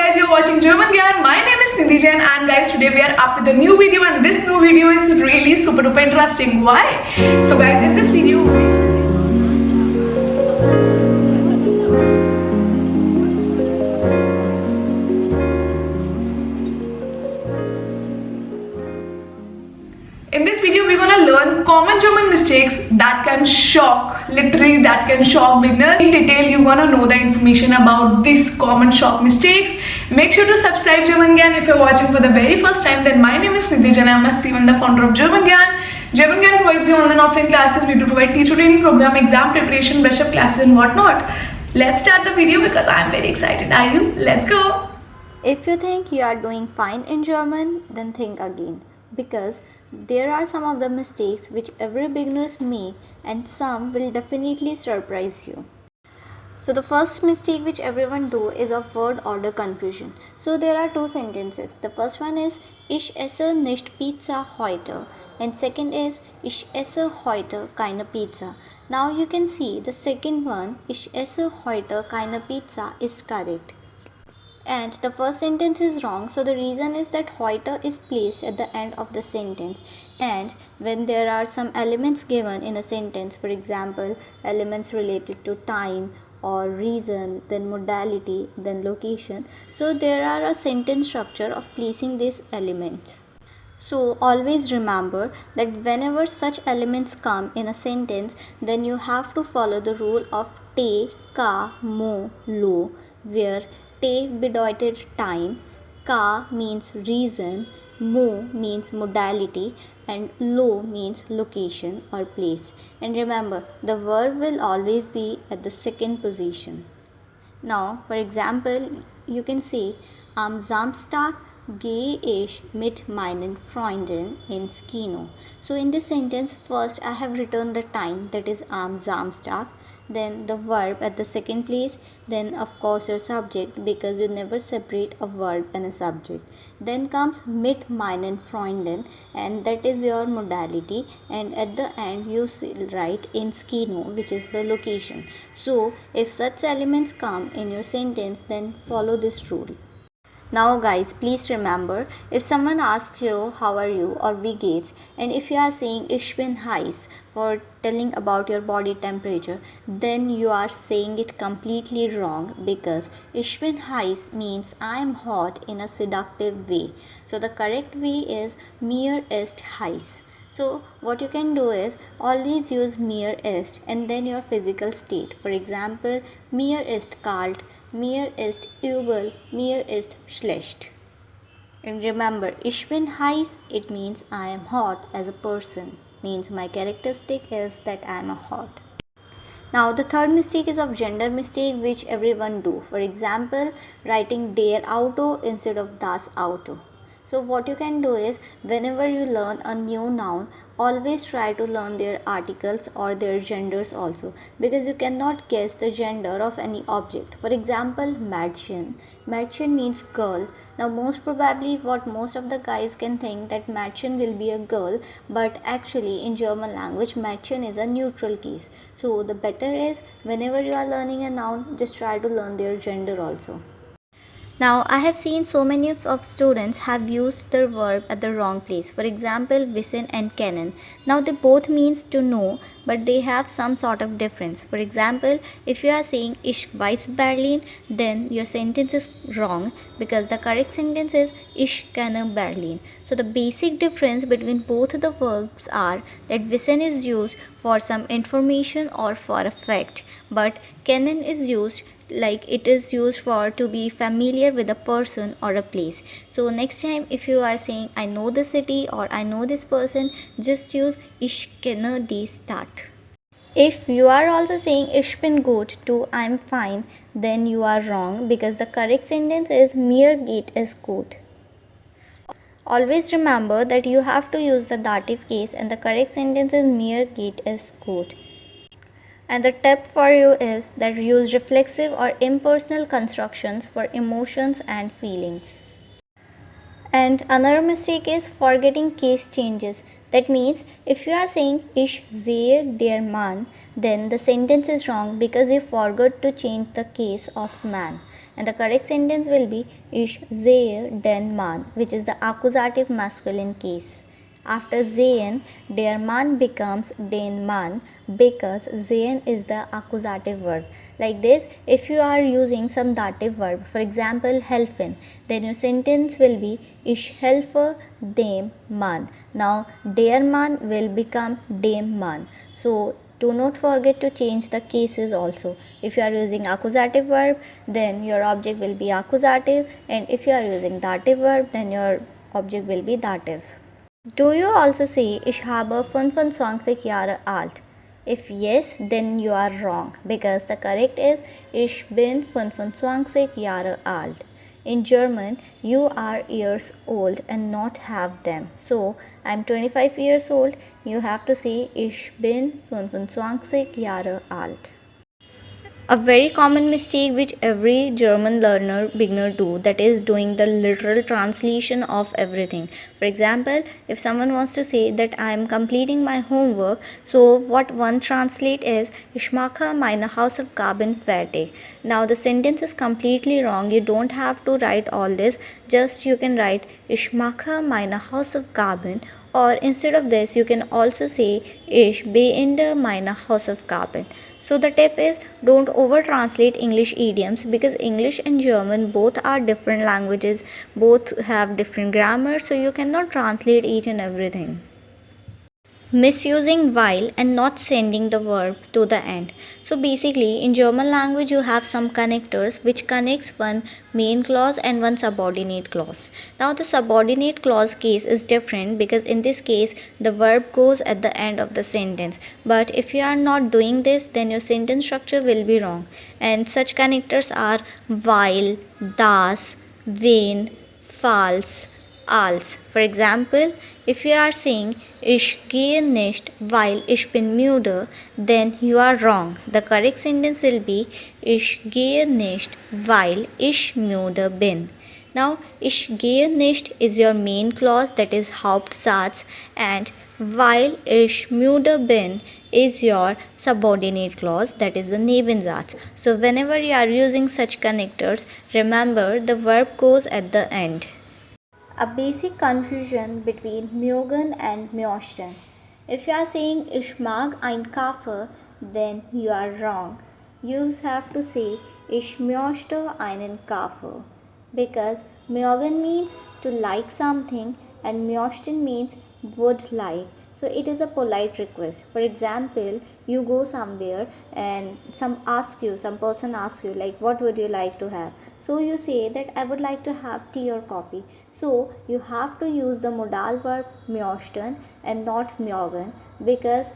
guys, you're watching German Gyan. My name is Nidhi Jain and guys, today we are up with a new video and this new video is really super duper interesting. Why? So guys, in this video we're gonna learn common German mistakes that can shock, literally that can shock beginners. In detail, you're gonna know the information about these common shock mistakes. Make sure to subscribe German Gyan if you're watching for the very first time. Then my name is Nidhi Jain. I'm the founder of German Gyan. German Gyan provides you online offline classes. We do provide teacher training program, exam preparation, brush up classes and whatnot. Let's start the video because I'm very excited. Are you? Let's go. If you think you are doing fine in German, then think again, because there are some of the mistakes which every beginners make and some will definitely surprise you. So the first mistake which everyone do is of word order confusion. So there are two sentences. The first one is Ich esse nicht Pizza heute and second is Ich esse heute keine Pizza. Now you can see the second one, Ich esse heute keine Pizza, is correct. And the first sentence is wrong. So the reason is that heute is placed at the end of the sentence, and when there are some elements given in a sentence, for example elements related to time or reason, then modality, then location, so there are a sentence structure of placing these elements. So always remember that whenever such elements come in a sentence, then you have to follow the rule of te, ka, mo, lo, where te bedeutet time, ka means reason, mo means modality and lo means location or place. And remember, the verb will always be at the second position. Now, for example, you can say am Samstag gehe ich mit meinen Freunden ins Kino. So in this sentence, first I have written the time, that is am Samstag, then the verb at the second place, then of course your subject, because you never separate a verb and a subject. Then comes mit meinen Freunden, and that is your modality, and at the end you write ins Kino, which is the location. So if such elements come in your sentence, then follow this rule. Now guys, please remember, if someone asks you how are you or wie geht's, and if you are saying ich bin heiß for telling about your body temperature, then you are saying it completely wrong, because ich bin heiß means I am hot in a seductive way. So the correct way is mir ist heiß. So what you can do is always use mir ist and then your physical state. For example, mir ist kalt, mir ist übel, mir ist schlecht. And remember, ich bin heiß, it means I am hot as a person, means my characteristic is that I am hot. Now the third mistake is of gender mistake which everyone do. For example, writing der Auto instead of das Auto. So what you can do is, whenever you learn a new noun, always try to learn their articles or their genders also, because you cannot guess the gender of any object. For example, Mädchen. Mädchen means girl. Now most probably what most of the guys can think that Mädchen will be a girl, but actually in German language Mädchen is a neutral case. So the better is, whenever you are learning a noun, just try to learn their gender also. Now, I have seen so many of students have used the verb at the wrong place. For example, wissen and kennen. Now, they both means to know, but they have some sort of difference. For example, if you are saying ich weiß Berlin, then your sentence is wrong, because the correct sentence is ich kenne Berlin. So, the basic difference between both the verbs are that wissen is used for some information or for a fact, but kennen is used like it is used for to be familiar with a person or a place. So next time if you are saying I know the city or I know this person, just use ich kenne die Stadt. If you are also saying ich bin gut to I am fine, then you are wrong, because the correct sentence is mir geht es gut. Always remember that you have to use the dative case and the correct sentence is mir geht es gut. And the tip for you is that use reflexive or impersonal constructions for emotions and feelings. And another mistake is forgetting case changes. That means if you are saying ich sehe der Mann, then the sentence is wrong because you forgot to change the case of man. and the correct sentence will be Ich sehe den Mann, which is the accusative masculine case. After sehen, der Mann becomes den Mann because sehen is the accusative verb. Like this, if you are using some dative verb, for example, helfen, then your sentence will be Ich helfe dem Mann. Now, der Mann will become dem Mann. So, do not forget to change the cases also. If you are using accusative verb, then your object will be accusative, and if you are using dative verb, then your object will be dative. Do you also say Ich habe 25 Jahre alt? If yes, then you are wrong because the correct is Ich bin 25 Jahre alt. In German, you are years old and not have them. So, I'm 25 years old. You have to say Ich bin 25 Jahre alt. A very common mistake which every German learner beginner do, that is doing the literal translation of everything. For example, if someone wants to say that I am completing my homework, so what one translate is Ich mache meine Hausaufgaben fertig. Now the sentence is completely wrong. You don't have to write all this. Just you can write Ich mache meine Hausaufgaben, or instead of this you can also say Ich beende meine Hausaufgaben. So the tip is don't over translate English idioms because English and German both are different languages, both have different grammar, so you cannot translate each and everything. Misusing while and not sending the verb to the end. So basically in German language you have some connectors which connects one main clause and one subordinate clause. Now the subordinate clause case is different because in this case the verb goes at the end of the sentence, but if you are not doing this then your sentence structure will be wrong, and such connectors are while, das, wenn, falls, als. For example, if you are saying Ich gehe nicht, weil ich bin müde, then you are wrong. The correct sentence will be Ich gehe nicht, weil ich müde bin. Now, Ich gehe nicht is your main clause, that is Hauptsatz, and weil ich müde bin is your subordinate clause, that is the Nebensatz. So whenever you are using such connectors, remember the verb goes at the end. A basic confusion between mögen and möchten. If you are saying Ich mag ein Kaffee, then you are wrong. You have to say Ich möchte einen Kaffee because mögen means to like something and möchten means would like. So it is a polite request. For example, you go somewhere and some person asks you like what would you like to have? So you say that I would like to have tea or coffee. So you have to use the modal verb möchten and not mögen because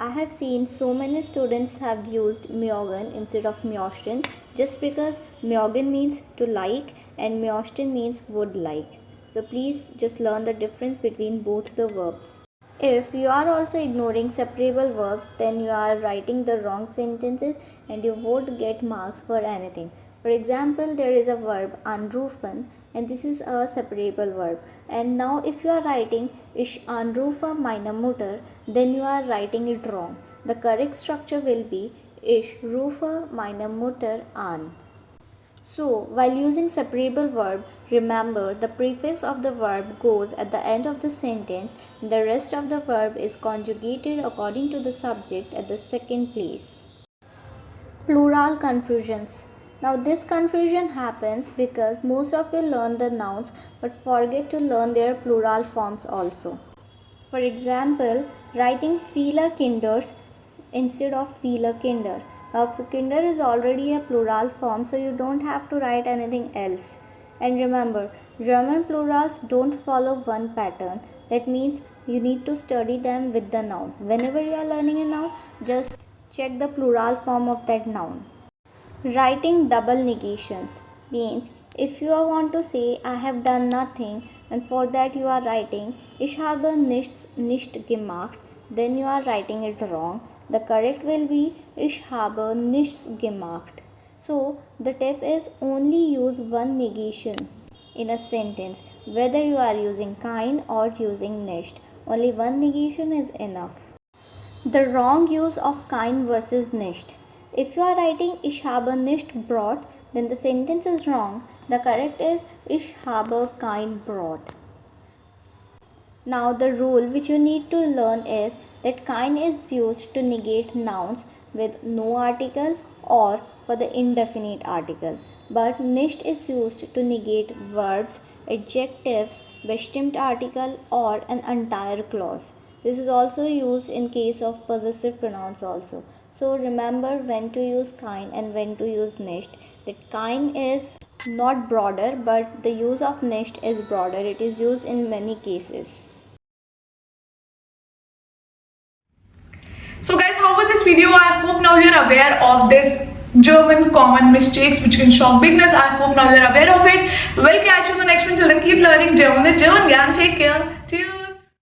I have seen so many students have used mögen instead of möchten just because mögen means to like and möchten means would like. So please just learn the difference between both the verbs. If you are also ignoring separable verbs, then you are writing the wrong sentences and you won't get marks for anything. For example, there is a verb anrufen and this is a separable verb. And now if you are writing Ich anrufe meine Mutter, then you are writing it wrong. The correct structure will be Ich rufe meine Mutter an. So, while using separable verb, remember the prefix of the verb goes at the end of the sentence and the rest of the verb is conjugated according to the subject at the second place. Plural confusions. Now this confusion happens because most of you learn the nouns but forget to learn their plural forms also. For example, writing viele Kinders instead of viele Kinder. Now Kinder is already a plural form, so you don't have to write anything else. And remember, German plurals don't follow one pattern. That means you need to study them with the noun. Whenever you are learning a noun, just check the plural form of that noun. Writing double negations means if you want to say I have done nothing and for that you are writing Ich habe nicht gemacht, then you are writing it wrong. The correct will be Ich habe nichts gemacht. So the tip is only use one negation in a sentence, whether you are using kein or using nicht. Only one negation is enough. The wrong use of kein versus nicht. If you are writing Ich habe nicht brought, then the sentence is wrong. The correct is Ich habe kein Brot. Now the rule which you need to learn is that kein is used to negate nouns with no article or for the indefinite article, but nicht is used to negate verbs, adjectives, bestimmt article or an entire clause. This is also used in case of possessive pronouns also. So remember when to use kein and when to use nicht. That kein is not broader, but the use of nicht is broader. It is used in many cases. So guys, how was this video? I hope now you're aware of this German common mistakes which can shock beginners. I hope now you're aware of it. We'll catch you in the next one. Till then, keep learning German with German Gyan. Take care. Cheers.